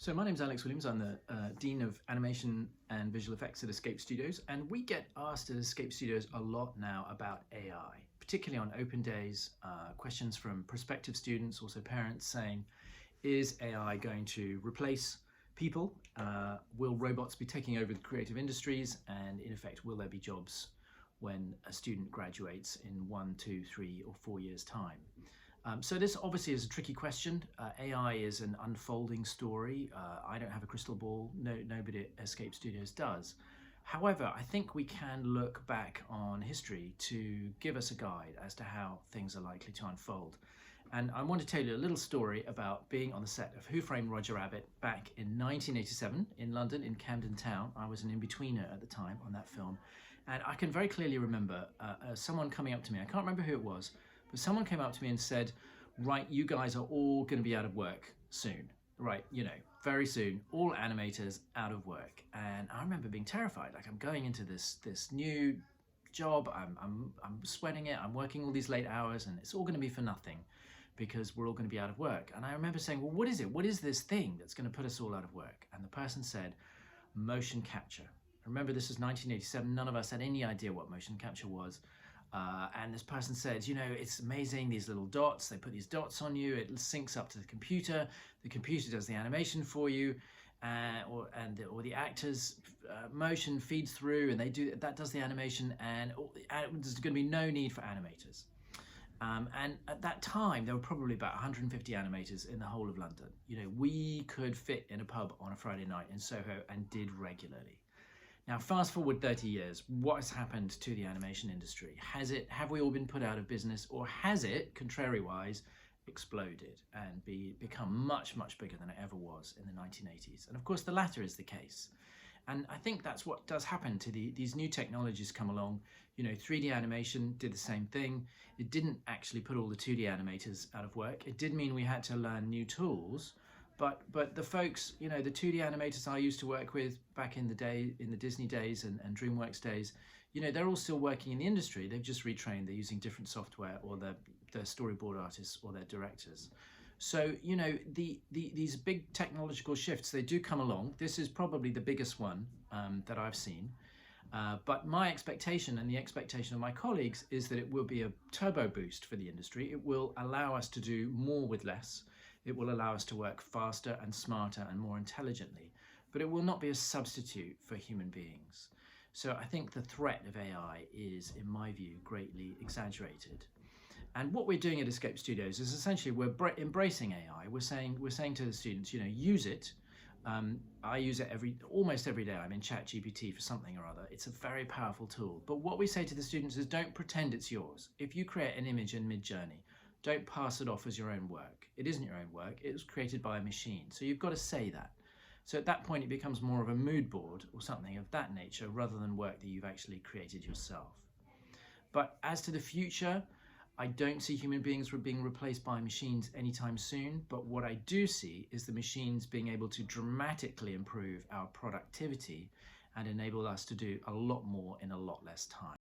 So my name's Alex Williams. I'm the Dean of Animation and Visual Effects at Escape Studios, and we get asked at Escape Studios a lot now about AI, particularly on open days, questions from prospective students, also parents saying, is AI going to replace people? Will robots be taking over the creative industries? And in effect, will there be jobs when a student graduates in 1, 2, 3, or 4 years' time? So this obviously is a tricky question. AI is an unfolding story. I don't have a crystal ball. Nobody at Escape Studios does. However, I think we can look back on history to give us a guide as to how things are likely to unfold. And I want to tell you a little story about being on the set of Who Framed Roger Rabbit back in 1987 in London, in Camden Town. I was an in-betweener at the time on that film. And I can very clearly remember someone coming up to me. I can't remember who it was, but someone came up to me and said, right, you guys are all going to be out of work soon. Right, very soon, all animators out of work. And I remember being terrified. Like, I'm going into this new job, I'm sweating it, I'm working all these late hours, and it's all going to be for nothing because we're all going to be out of work. And I remember saying, well, what is it? What is this thing that's going to put us all out of work? And the person said, motion capture. Remember, this was 1987. None of us had any idea what motion capture was. And this person said, it's amazing, these little dots, they put these dots on you, it syncs up to the computer does the animation for you, or the actor's motion feeds through and that does the animation, and there's going to be no need for animators. And at that time, there were probably about 150 animators in the whole of London. We could fit in a pub on a Friday night in Soho and did regularly. Now, fast forward 30 years, what has happened to the animation industry? Have we all been put out of business, or has it, contrary-wise, exploded and become much, much bigger than it ever was in the 1980s? And of course, the latter is the case. And I think that's what does happen to these new technologies come along. 3D animation did the same thing. It didn't actually put all the 2D animators out of work. It did mean we had to learn new tools. But the folks, the 2D animators I used to work with back in the day, in the Disney days and DreamWorks days, they're all still working in the industry. They've just retrained. They're using different software, or they're storyboard artists, or they're directors. So, these big technological shifts, they do come along. This is probably the biggest one that I've seen. But my expectation, and the expectation of my colleagues, is that it will be a turbo boost for the industry. It will allow us to do more with less. It will allow us to work faster and smarter and more intelligently, but it will not be a substitute for human beings. So I think the threat of AI is, in my view, greatly exaggerated. And what we're doing at Escape Studios is essentially we're embracing AI. We're saying to the students, use it. I use it almost every day. I'm in ChatGPT for something or other. It's a very powerful tool. But what we say to the students is, don't pretend it's yours. If you create an image in Mid-Journey, don't pass it off as your own work. It isn't your own work. It was created by a machine. So you've got to say that. So at that point, it becomes more of a mood board or something of that nature, rather than work that you've actually created yourself. But as to the future, I don't see human beings being replaced by machines anytime soon. But what I do see is the machines being able to dramatically improve our productivity and enable us to do a lot more in a lot less time.